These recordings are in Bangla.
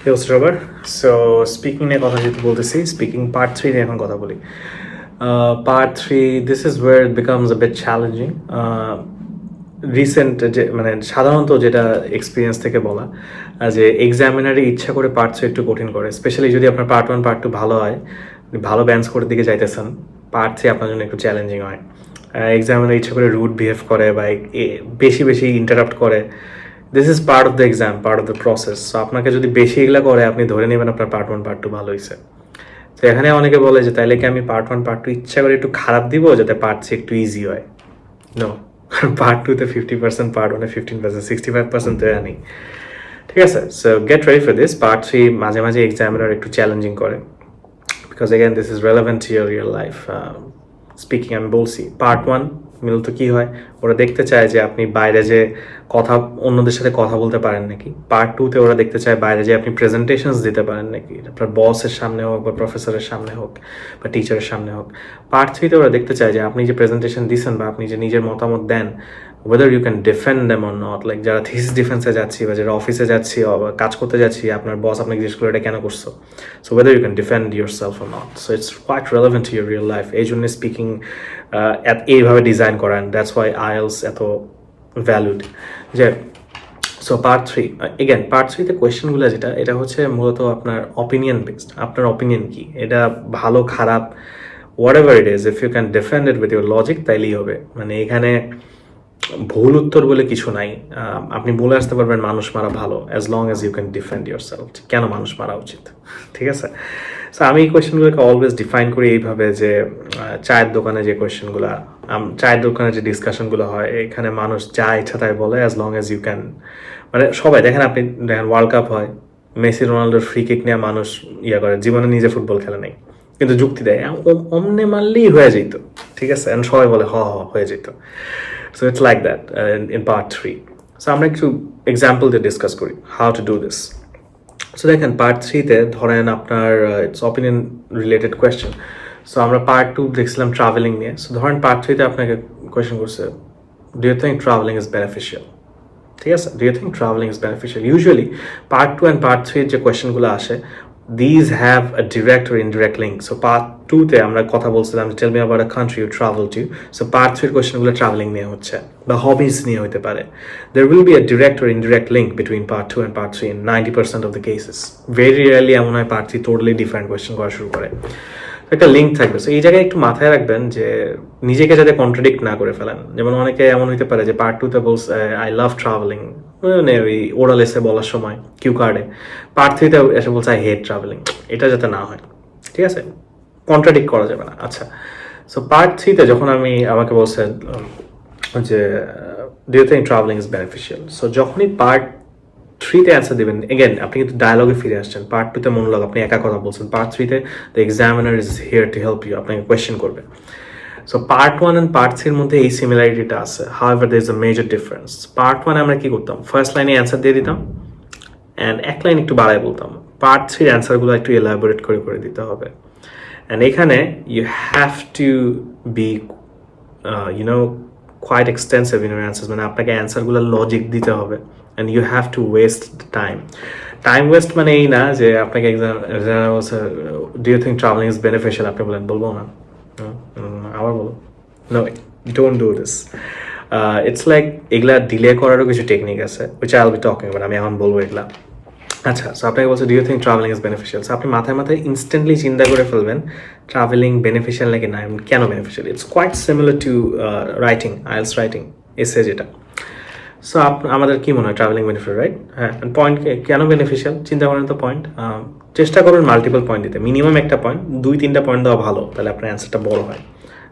Hey, Robert. So, speaking নিয়ে কথা যেহেতু বলতেছি, speaking part 3 নিয়ে এখন কথা বলি. Part 3, this is where it becomes a bit challenging. Recent যে মানে সাধারণত যেটা এক্সপিরিয়েন্স থেকে বলা যে এক্সামিনারে ইচ্ছা করে পার্ট 3 একটু কঠিন করে, স্পেশালি যদি আপনার পার্ট 1 পার্ট 2 ভালো হয়, ভালো ব্যান্ড স্কোরের দিকে যাইতেছেন, পার্ট 3 আপনার জন্য একটু চ্যালেঞ্জিং হয়. এক্সামিনার ইচ্ছা করে রুড বিহেভ করে বা বেশি বেশি ইন্টারাপ্ট করে. This is part of the exam, part of the process. So আপনাকে যদি বেশি এগুলা করে, আপনি ধরে নেবেন আপনার পার্ট 1 পার্ট 2 ভালো হয়েছে. তো এখানে অনেকে বলে যে তাইলে কি আমি পার্ট 1 পার্ট 2 ইচ্ছা করে একটু খারাপ দিব যাতে পার্ট 3 একটু ইজি হয়? নো, পার্ট 2-তে 50%, পার্ট 1-এ 15%, 65% তো নেই. ঠিক আছে? So get ready for this. Part 3 মাঝে মাঝে এক্সামিনার একটু চ্যালেঞ্জিং করে, because again this is relevant to your real life. Speaking আমি বলছি, পার্ট 1 মূলত কী হয়, ওরা দেখতে চায় যে আপনি বাইরে যে কথা অন্যদের সাথে কথা বলতে পারেন নাকি. পার্ট 2-তে ওরা দেখতে চায় বাইরে যে আপনি প্রেজেন্টেশনস দিতে পারেন নাকি, আপনার বসের সামনে হোক বা প্রফেসরের সামনে হোক বা টিচারের সামনে হোক. পার্ট 3-তে ওরা দেখতে চায় যে আপনি যে প্রেজেন্টেশন দিচ্ছেন বা আপনি যে নিজের মতামত দেন, whether you can defend them or not. Like যারা থিসিস ডিফেন্সে যাচ্ছি বা যারা অফিসে যাচ্ছি বা কাজ করতে যাচ্ছি, আপনার বস আপনাকে জিজ্ঞেস করে এটা কেন করছো, so whether you can defend yourself or not. So it's quite relevant to your real life. এই জন্য স্পিকিং এইভাবে ডিজাইন করেন. দ্যাটস ওয়াই IELTS এত ভ্যালুড. যে সো পার্ট 3, এগেন পার্ট 3-তে কোয়েশ্চেনগুলো যেটা, এটা হচ্ছে মূলত আপনার অপিনিয়ন বেসড. আপনার অপিনিয়ন কি, এটা ভালো খারাপ whatever it is, if you can defend it with your logic, তাইলেই হবে. মানে এখানে ভুল উত্তর বলে কিছু নাই. আপনি বলে আসতে পারবেন মানুষ মারা ভালো, as long as you can defend yourself. কেন মানুষ মারা উচিত, ঠিক আছে? সো আমি এই কোয়েশ্চেনগুলোকে অলওয়েজ ডিফাইন করি এইভাবে যে চায়ের দোকানে যে কোয়েশ্চেনগুলো, চায়ের দোকানে যে ডিসকাশনগুলো হয়, এখানে মানুষ যা ইচ্ছা তাই বলে, as long as you can. মানে সবাই দেখেন, আপনি দেখেন ওয়ার্ল্ড কাপ হয়, মেসি রোনাল্ডোর ফ্রি কিক নিয়ে মানুষ করে, জীবনে নিজে ফুটবল খেলে নেই, কিন্তু যুক্তি দেয় অমনে মারলেই হয়ে যেত, ঠিক আছে? সবাই বলে হয়ে যেত. So it's like that in part 3. So আমরা একটু এক্সাম্পল দিয়ে ডিসকাস করি how to do this. So দেখেন পার্ট 3-তে ধরেন আপনার it's opinion related question. So আমরা পার্ট 2 দেখছিলাম ট্রাভেলিং নিয়ে. সো ধরেন পার্ট 3-তে আপনাকে কোয়েশ্চেন করছে, do you think travelling is beneficial? ঠিক আছে, do you think travelling is beneficial? Usually part 2 and part 3-এর যে কোয়েশ্চেনগুলো আসে, these have a direct or indirect link. So part 2-তে আমরা কথা বলছিলাম, tell me about a country you travel to. So part 3-এর কোয়েশ্চেনগুলো ট্রাভেলিং নিয়ে হচ্ছে বা হবিজ নিয়ে হতে পারে. There will be a direct or indirect link between part 2 and part 3 in 90% of the cases. Very rarely এমন হয় part 3 totally different কোয়েশ্চেন করা শুরু করে. একটা লিঙ্ক থাকবে. সো এই জায়গায় একটু মাথায় রাখবেন যে নিজেকে যাতে কন্ট্রাডিক্ট না করে ফেলেন. যেমন অনেকে এমন হইতে পারে যে পার্ট 2-তে বলছে আই লাভ ট্রাভেলিং, মানে ওই ওরাল এসে বলার সময় কিউ কার্ডে, পার্ট 3-তে এসে বলছে আই হেট ট্রাভেলিং. এটা যাতে না হয়, ঠিক আছে? কন্ট্রাডিক্ট করা যাবে না. আচ্ছা, সো পার্ট 3-তে যখন আমাকে বলছে যে do you think travelling is beneficial, so যখনই পার্ট 3-তে অ্যান্সার দেবেন, এগেন আপনি কিন্তু ডায়ালগে ফিরে আসছেন. পার্ট 2-তে মনোলগ, আপনি একা কথা বলছেন. পার্ট 3-তে the examiner is here to help you, আপনাকে কোয়েশ্চেন করবে. সো পার্ট 1 অ্যান্ড পার্ট 3-এর মধ্যে এই সিমিলারিটিটা আছে. However there is a major difference. Part 1-এ আমরা কি করতাম, ফার্স্ট লাইনে অ্যান্সার দিয়ে দিতাম অ্যান্ড এক লাইন একটু বাড়ায় বলতাম. পার্ট 3-এর অ্যান্সারগুলো একটু এলাবোরেট করে দিতে হবে. অ্যান্ড এখানে you have to be quite extensive in your answers. মানে আপনাকে অ্যান্সারগুলো লজিক দিতে হবে, and you have to waste the time waste মানে এই না যে আপনাকে এক্সাম বলছে do you think travelling is beneficial, আপনি বলেন বলবো না, আবার বলো, no, don't do this. It's like এগুলা ডিলে করারও কিছু টেকনিক আছে, which I'll be talking about. আমি এখন বলবো এগুলা. আচ্ছা, সো আপনাকে বলছে do you think travelling is beneficial. So আপনি মাথায় ইনস্ট্যান্টলি চিন্তা করে ফেলবেন ট্রাভেলিং বেনিফিশিয়াল নাকি না, কেন beneficial. It's quite similar to writing, IELTS writing, essay যেটা. সো আমাদের কি মনে হয় ট্রাভেলিং বেনিফিশিয়াল, রাইট? হ্যাঁ, পয়েন্ট কেন বেনিফিশিয়াল চিন্তা করেন তো. পয়েন্ট চেষ্টা করুন মাল্টিপল পয়েন্ট দিতে, মিনিমাম একটা পয়েন্ট, 2-3টা পয়েন্ট দেওয়া ভালো, তাহলে আপনার অ্যান্সারটা বড় হয়.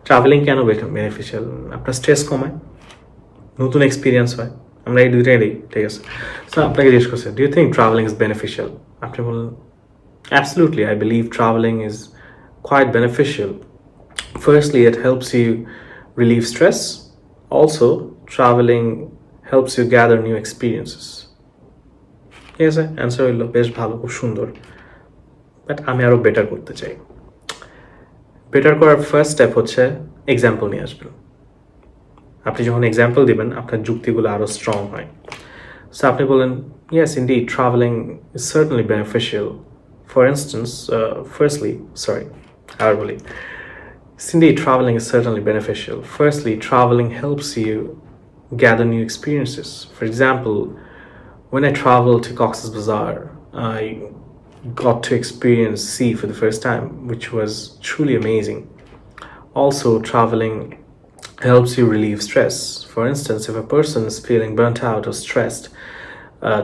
ট্রাভেলিং কেন বেনিফিশিয়াল? আপনার স্ট্রেস কমায়, নতুন এক্সপিরিয়েন্স হয়, আমরা এই দুইটাই দিই, ঠিক আছে? সো আপনাকে জিজ্ঞেস করছে do you think travelling is beneficial, আপনি বললেন absolutely I believe travelling is quite beneficial. Firstly it helps you relieve stress, also travelling helps you gather new experiences. ঠিক আছে, অ্যান্সার হইল বেশ ভালো, খুব সুন্দর, বাট আমি আরও বেটার করতে চাই. বেটার করার ফার্স্ট স্টেপ হচ্ছে এক্সাম্পল নিয়ে আসবেন. আপনি যখন এক্সাম্পল দিবেন, আপনার যুক্তিগুলো আরও স্ট্রং হয়. So আপনি বলেন, yes, indeed, traveling is certainly beneficial. For instance, আবার বলি, yes, indeed, traveling is certainly beneficial. Firstly, traveling helps you gather new experiences. For example, when I traveled to Cox's Bazar, I got to experience sea for the first time, which was truly amazing. Also, traveling helps you relieve stress. For instance, if a person is feeling burnt out or stressed, a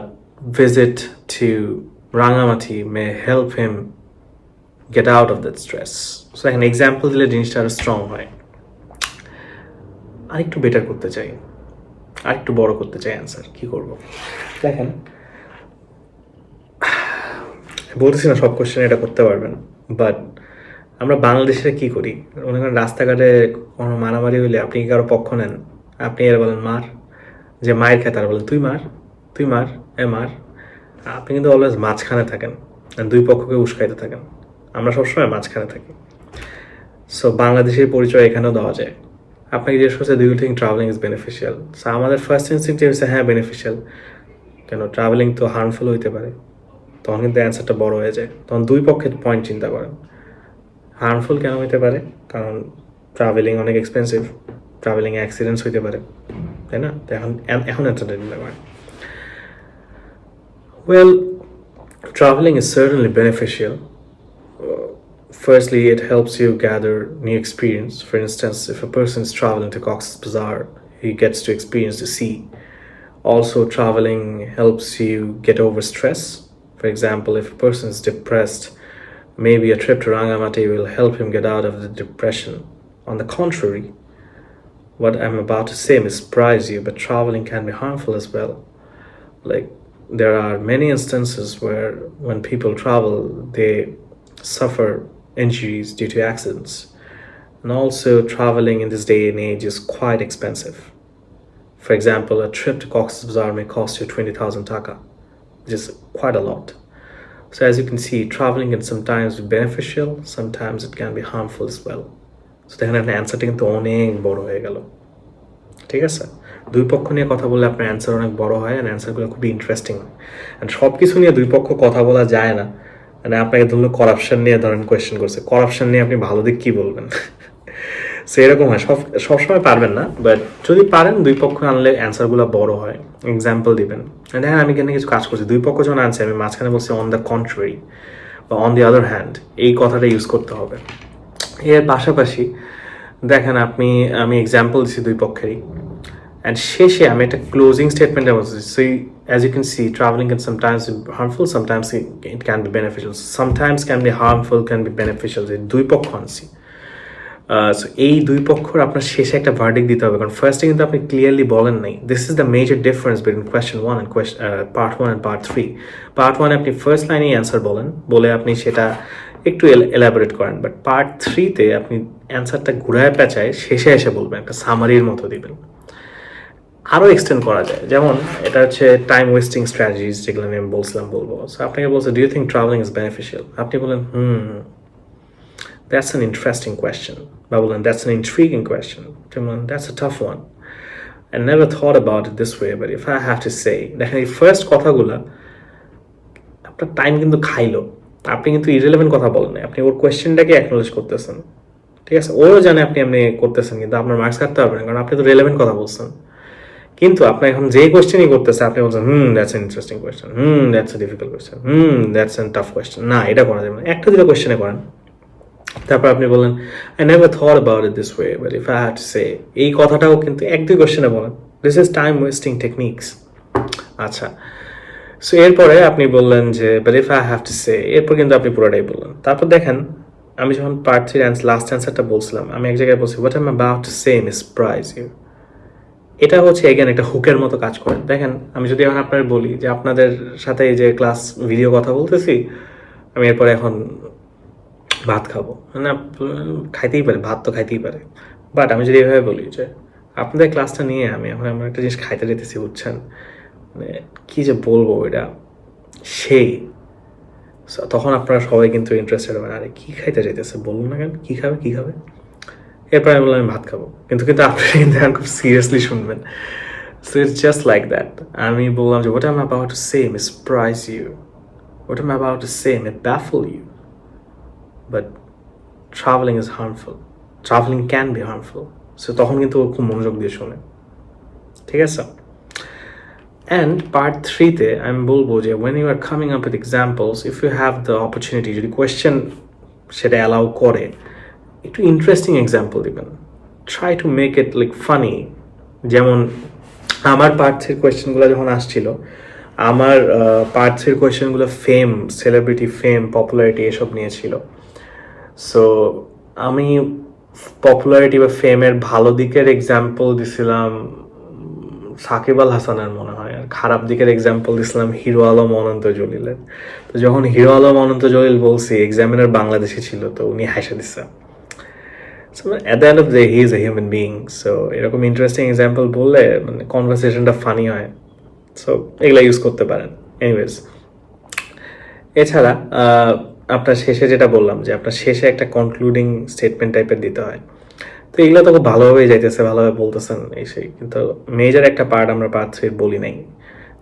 visit to Rangamati may help him get out of that stress. So an example দিলে জিনিসটা আরো স্ট্রং হয়। আরেকটু বেটার করতে চাই, আরেকটু বড় করতে চাই অ্যান্সার, কি করব? দেখেন, বলতেছি না সব কোশ্চেন এটা করতে পারবেন, বাট আমরা বাংলাদেশে কি করি, মনে করেন রাস্তাঘাটে কোনো মারামারি হইলে আপনি কি কারো পক্ষ নেন? আপনি এর বলেন মার, যে মায়ের খেয়ে তারা বলেন তুই মার, তুই মার, এ মার। আপনি কিন্তু অলওয়েজ মাঝখানে থাকেন, দুই পক্ষকে উস্কাইতে থাকেন। আমরা সবসময় মাঝখানে থাকি। সো বাংলাদেশের পরিচয় এখানেও দেওয়া যায়। আপনাকে জিজ্ঞেস করছে, do you think travelling is beneficial? So আমাদের ফার্স্ট ইনস্টিংক্ট হচ্ছে হ্যাঁ বেনিফিশিয়াল। কেন, ট্রাভেলিং তো হার্মফুল হইতে পারে। তখন কিন্তু অ্যান্সারটা বড় হয়ে যায়। তখন দুই পক্ষের পয়েন্ট চিন্তা করেন। হার্মফুল কেন হইতে পারে? কারণ ট্রাভেলিং অনেক এক্সপেন্সিভ, ট্রাভেলিং অ্যাক্সিডেন্টস হইতে পারে, তাই না? তো এখন অ্যান্সারটা চিন্তা করেন। Well, traveling is certainly beneficial. Firstly, it helps you gather new experience. For instance, if a person is traveling to Cox's Bazar, he gets to experience the sea. Also, traveling helps you get over stress. For example, if a person is depressed, maybe a trip to Rangamati will help him get out of the depression. On the contrary, what I'm about to say may surprise you, but traveling can be harmful as well. Like, there are many instances where when people travel, they suffer injuries due to accidents. And also, traveling in this day and age is quite expensive. For example, a trip to Cox's Bazar may cost you 20,000 taka, which is quite a lot. So as you can see, traveling can sometimes be beneficial, sometimes it can be harmful as well. So দেখেন আপনার অ্যান্সারটা কিন্তু অনেক বড় হয়ে গেল, ঠিক আছে? দুই পক্ষ নিয়ে কথা বললে আপনার অ্যান্সার অনেক বড় হয়, অ্যান্ড অ্যান্সারগুলো খুবই ইন্টারেস্টিং হয়। অ্যান্ড সব কিছু নিয়ে দুই পক্ষ কথা বলা যায় না। মানে আপনাকে ধরলো করাপশন নিয়ে ধরেন কোয়েশ্চেন করছে, করাপশন নিয়ে আপনি ভালো দিক কী বলবেন? সো এরকম হয়, সবসময় পারবেন না, বাট যদি পারেন দুই পক্ষ আনলে অ্যান্সারগুলো বড় হয়। এক্সাম্পল দিবেন, হ্যাঁ আমি কেন কিছু কাজ করছি, দুই পক্ষ যখন আনছে আমি মাঝখানে বলছি অন দ্য কন্ট্রারি বা অন দি আদার হ্যান্ড, এই কথাটা ইউজ করতে হবে। এর পাশাপাশি দেখেন আমি এক্সাম্পল দিচ্ছি দুই পক্ষেরই, অ্যান্ড শেষে আমি একটা ক্লোজিং স্টেটমেন্টে বলছি। So as you can see, traveling can sometimes be harmful, sometimes it can be beneficial, sometimes can be harmful, can be beneficial. দুই পক্ষ আনছি। সো এই দুই পক্ষর আপনার শেষে একটা ভার্ডিক্ট দিতে হবে, কারণ ফার্স্টে কিন্তু আপনি ক্লিয়ারলি বলেন নাই। This is the major difference between question 1 and part 1 and part 3। Part 1 আপনি ফার্স্ট লাইনেই অ্যান্সার বলেন, বলে আপনি সেটা একটু এলাবোরেট করেন, বাট পার্ট 3-তে আপনি অ্যান্সারটা ঘুরায় পেঁচায় শেষে এসে বলবেন, একটা সামারির মতো দিবেন। আরও এক্সটেন্ড করা যায়, যেমন এটা হচ্ছে টাইম ওয়েস্টিং স্ট্র্যাটেজিস, যেগুলো আমি বলবো। সো আপনাকে বলছে, do you think travelling is beneficial? আপনি বলেন that's an interesting question. Babulan, that's an intriguing question. Timon, that's a tough one. I never thought about it this way, but if I have to say, দেখেন এই ফার্স্ট কথাগুলো আপনার টাইম কিন্তু খাইলো। আপনি কিন্তু ইরেলেভেন্ট কথা বলেন না, আপনি ওর কোয়েশ্চেনটাকে অ্যাকনোলেজ করতেছেন, ঠিক আছে? ওরও জানে আপনি এমনি করতেছেন, কিন্তু আপনার মার্কস কাটতে পারবেন না, কারণ আপনি তো রেলেভেন্ট কথা বলছেন। কিন্তু আপনি এখন যে কোয়েশ্চেনই করতেছে আপনি বলছেন that's N interesting question, that's a difficult question, that's N tough question. না, এটা করা যাবে না, একটা দুটো কোয়েশ্চেনে করেন। তারপর আপনি বলেন, I never thought about it this way, but if I had to say, এই কথাটাও কিন্তু এক দুই কোয়েশ্চেনে বলেন। This is time wasting techniques. আচ্ছা, সো এরপরে আপনি বললেন যে but if I have to say, এরপর কিন্তু আপনি পুরোটাই বললেন। তারপর দেখেন, আমি যখন পার্ট 3 লাস্ট অ্যান্সারটা বলছিলাম, আমি এক জায়গায় বলছি what I am about to say may surprise you. এটা হচ্ছে এগেন একটা হুকের মতো কাজ করে। দেখেন, আমি যদি এখন আপনার বলি যে আপনাদের সাথে এই যে ক্লাস ভিডিও কথা বলতেছি, আমি এরপরে এখন ভাত খাবো, না খাইতেই পারে, ভাত তো খাইতেই পারে, বাট আমি যদি এভাবে বলি যে আপনাদের ক্লাসটা নিয়ে আমি এখন আমার একটা জিনিস খাইতে যেতেছি, বুঝছেন, মানে কী যে বলবো এটা সেই, তখন আপনারা সবাই কিন্তু ইন্টারেস্টেড হবেন, আরে কী খাইতে যেতেছে বলুন না কেন, কী খাবে। এরপরে আমি বললাম আমি ভাত খাবো, কিন্তু আপনারা কিন্তু এখন খুব সিরিয়াসলি শুনবেন। So it's just like that. আমি বললাম যে what I'm about to say may surprise you. What I'm about to say may baffle you. But traveling is harmful. Traveling can be harmful. So তখন কিন্তু ও খুব মনোযোগ দিয়ে শোনে, ঠিক আছে? And part 3 তে আমি বলবো যে when you are coming up with examples, if you have the opportunity, যদি question সেটা allow করে, একটু ইন্টারেস্টিং এক্সাম্পল দিবেন। Try to make it like funny. যেমন আমার পার্ট 3 কোয়েশ্চেনগুলো যখন আসছিল, আমার পার্ট 3 কোয়েশ্চেনগুলো ফেম, সেলিব্রিটি ফেম, পপুলারিটি এসব নিয়েছিল। সো আমি পপুলারিটি বা ফেমের ভালো দিকের এক্সাম্পল দিছিলাম সাকিব আল হাসানের মনে হয়, আর খারাপ দিকের এক্সাম্পল দিছিলাম হিরো আলম অনন্ত জলিলের। তো যখন হিরো আলম অনন্ত জলিল বলছি, এক্সামিনার বাংলাদেশি ছিল, তো উনি হাসা দিচ্ছে। So at the end of the day he is a human being. So এরকম ইন্টারেস্টিং এক্সাম্পল বললে মানে কনভারসেশনটা ফানি হয়। সো এগুলা ইউজ করতে পারেন। এনিওয়েজ, এছাড়া আপনার শেষে যেটা বললাম যে আপনার শেষে একটা কনক্লুডিং স্টেটমেন্ট টাইপের দিতে হয়। তো এগুলো তো খুব ভালোভাবেই যাইতেছে, ভালোভাবে বলতেছেন এই সেই, কিন্তু মেজর একটা পার্ট আমরা পার্ট 3 বলি নাই,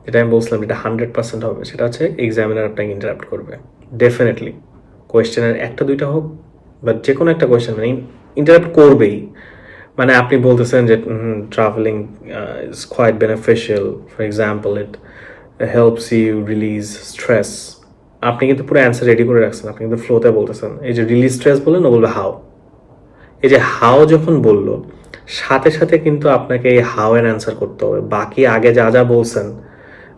যেটা আমি বলছিলাম যেটা 100% হবে, সেটা হচ্ছে এক্সামিনার আপনাকে ইন্টারাপ্ট করবে ডেফিনেটলি। কোয়েশ্চেনের একটা দুইটা হোক, বাট যে কোনো একটা কোয়েশ্চেন মানে ইন্টারাপ্ট করবেই। মানে আপনি বলতেছেন যে travelling is quite beneficial, for example it helps you release stress. আপনি কিন্তু পুরো অ্যান্সার রেডি করে রাখছেন, আপনি কিন্তু ফ্লোতে বলতেছেন। এই যে রিলিজ স্ট্রেস বললেন, ও বলবে হাউ। এই যে হাও যখন বললো, সাথে সাথে কিন্তু আপনাকে এই হাও এর অ্যান্সার করতে হবে, বাকি আগে যা যা বলছেন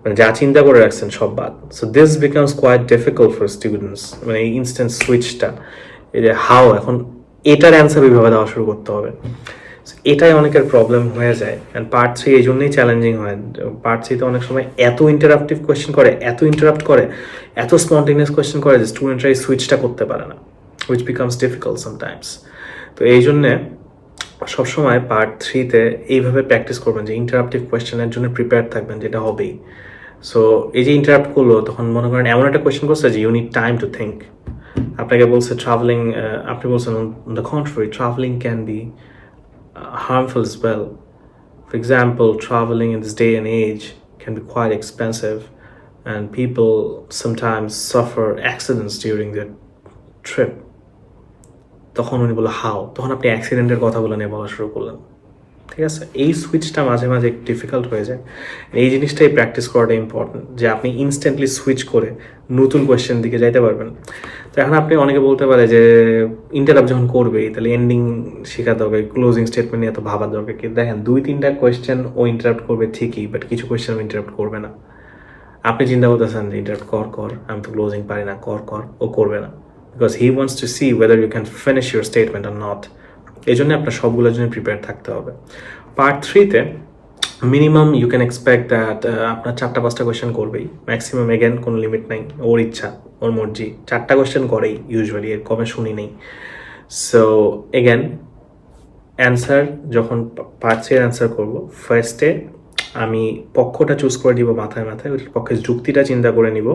মানে যা চিন্তা করে রাখছেন সব বাদ। So this becomes quite difficult for students, মানে এই ইনস্ট্যান্ট সুইচটা, এই যে হাও, এখন এটার অ্যান্সার ওইভাবে দেওয়া শুরু করতে হবে। এটাই অনেকের প্রবলেম হয়ে যায়। অ্যান্ড পার্ট 3 এই জন্যই চ্যালেঞ্জিং হয়। পার্ট 3 তে অনেক সময় এত ইন্টারাপ্টিভ কোয়েশ্চেন করে, এত ইন্টারাপ্ট করে, এত স্পন্টেনিয়াস কোয়েশ্চেন করে যে স্টুডেন্টরা এই সুইচটা করতে পারে না, হুইচ বিকামস ডিফিকাল্ট সামটাইমস। তো এই জন্যে সবসময় পার্ট 3 তে এইভাবে প্র্যাকটিস করবেন যে ইন্টারাপ্টিভ কোয়েশ্চেনের জন্য প্রিপেয়ার থাকবেন, যেটা হবেই। সো এই যে ইন্টারাপ্ট করলো, তখন মনে করেন এমন একটা কোয়েশ্চেন করছে যে you need time to think. আপনাকে বলছে ট্রাভেলিং, আপনি বলছেন on the contrary travelling can be harmful as well. For example, traveling in this day and age can be quite expensive, and people sometimes suffer accidents during their trip. তখন উনি বললো হাও, তখন আপনি অ্যাক্সিডেন্টের কথাগুলো নিয়ে বলা শুরু করলেন, ঠিক আছে? এই সুইচটা মাঝে মাঝে ডিফিকাল্ট হয়ে যায়। এই জিনিসটাই প্র্যাকটিস করাটা ইম্পর্টেন্ট, যে আপনি ইনস্ট্যান্টলি সুইচ করে নতুন কোয়েশ্চেন দিকে যাইতে পারবেন। তো এখন আপনি অনেকে বলতে পারে যে ইন্টারাপ্ট যখন করবেই তাহলে এন্ডিং শেখাতে হবে, ক্লোজিং স্টেটমেন্ট নিয়ে এত ভাবার দরকার কি? দেখেন 2-3টা কোয়েশ্চেন ও ইন্টারাপ্ট করবে ঠিকই, বাট কিছু কোয়েশ্চেন ও ইন্টারাপ্ট করবে না। আপনি চিন্তা করতেছেন যে ইন্টারাপ্ট কর, আমি তো ক্লোজিং পারি না, কর, ও করবে না, because he wants to see whether you can finish your statement or not. এই জন্য আপনার সবগুলোর জন্য প্রিপেয়ার থাকতে হবে। পার্ট 3 তে minimum you can expect that আপনার 4-5টা কোয়েশ্চেন করবেই ম্যাক্সিমাম। এগেন কোনো লিমিট নাই, ওর ইচ্ছা, ওর মর্জি, 4টা কোয়েশ্চেন করেই ইউজুয়ালি, এর কমে শুনি নেই। সো এগেন অ্যান্সার যখন পার্ট 3 অ্যান্সার করবো, ফার্স্টে আমি পক্ষটা চুজ করে দিব মাথায় মাথায়, ওইটার পক্ষে যুক্তিটা চিন্তা করে নিব,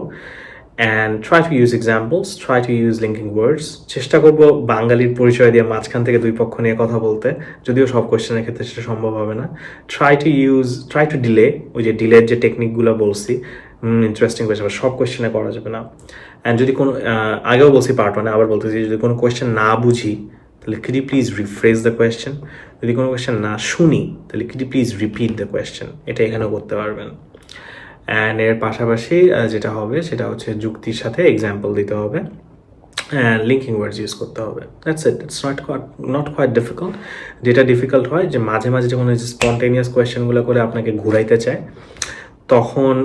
and try to use examples, try to use linking ওয়ার্ডস। চেষ্টা করব বাঙালির পরিচয় দিয়ে মাঝখান থেকে দুই পক্ষ নিয়ে কথা বলতে, যদিও সব কোয়েশ্চেনের ক্ষেত্রে সেটা সম্ভব হবে না। ট্রাই টু ডিলে, ওই যে ডিলের যে টেকনিকগুলো বলছি, ইন্টারেস্টিং কোয়েশ্চেন সব কোয়েশ্চেনে করা যাবে না। অ্যান্ড যদি কোনো আগেও বলছি পার্ট 1-এ, আবার বলতেছি, যদি কোনো কোয়েশ্চেন না বুঝি তাহলে could you please rephrase the question? যদি কোনো কোয়েশ্চেন না শুনি তাহলে could you please repeat the question? এটা এখানেও করতে পারবেন। অ্যান্ড এর পাশাপাশি যেটা হবে সেটা হচ্ছে যুক্তির সাথে এক্সাম্পল দিতে হবে, অ্যান্ড লিঙ্কিং ওয়ার্ডস ইউজ করতে হবে। That's it, it's not quite difficult. যেটা ডিফিকাল্ট হয় যে মাঝে মাঝে যখন ওই যে স্পন্টেনিয়াস কোয়েশ্চেনগুলো করে আপনাকে ঘুরাইতে চায়, তখন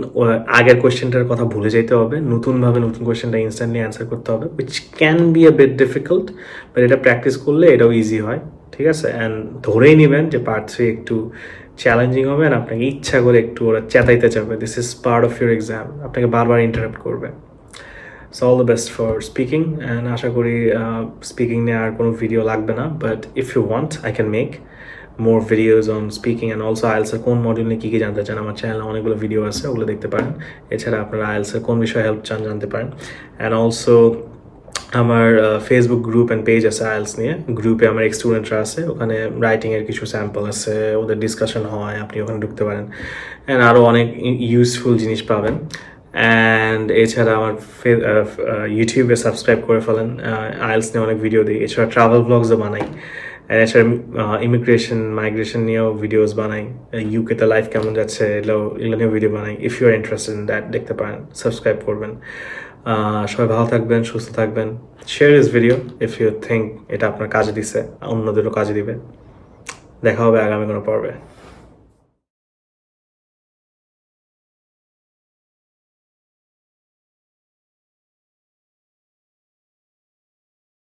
আগের কোয়েশ্চেনটার কথা ভুলে যেতে হবে, নতুনভাবে নতুন কোয়েশ্চেনটা ইনস্ট্যান্টলি অ্যান্সার করতে হবে, which can be a bit difficult, but এটা প্র্যাকটিস করলে এটাও ইজি হয়, ঠিক আছে? অ্যান্ড ধরেই নেবেন যে পার্ট 3 একটু চ্যালেঞ্জিং হবে, আর আপনাকে ইচ্ছা করে একটু ওরা চেতাইতে চাবে, this is part of your exam, আপনাকে বারবার ইন্টারাপ্ট করবে। So all the best for speaking, and আশা করি স্পিকিং নিয়ে আর কোনো ভিডিও লাগবে না, but if you want I can make more videos on speaking, and also IELTS এর কোন মডিউল নিয়ে কী জানতে চান, আমার চ্যানেলে অনেকগুলো ভিডিও আছে, ওগুলো দেখতে পারেন। এছাড়া আপনারা IELTS এর কোন বিষয়ে হেল্প চান জানতে পারেন। অ্যান্ড অলসো আমার ফেসবুক গ্রুপ অ্যান্ড পেজ আছে আইএলস নিয়ে। গ্রুপে আমার এক্স স্টুডেন্টরা আছে, ওখানে রাইটিংয়ের কিছু স্যাম্পল আছে, ওদের ডিসকাশন হয়, আপনি ওখানে ঢুকতে পারেন। অ্যান্ড আরও অনেক ইউজফুল জিনিস পাবেন। অ্যান্ড এছাড়া আমার ইউটিউবে সাবস্ক্রাইব করে ফেলেন, আইএলস নিয়ে অনেক ভিডিও দিই। এছাড়া ট্রাভেল ব্লগসও বানাই। এছাড়া ইমিগ্রেশন মাইগ্রেশন নিয়েও ভিডিওস বানাই, ইউকেতে লাইফ কেমন যাচ্ছে এগুলো নিয়েও ভিডিও বানাই। If you are interested in that দেখতে পারেন, সাবস্ক্রাইব করবেন। সবাই ভালো থাকবেন, সুস্থ থাকবেন। Share this video if you think এটা আপনার কাজে দিছে, অন্যদেরও কাজে দিবে। দেখা হবে আগামী কোনো পর্বে।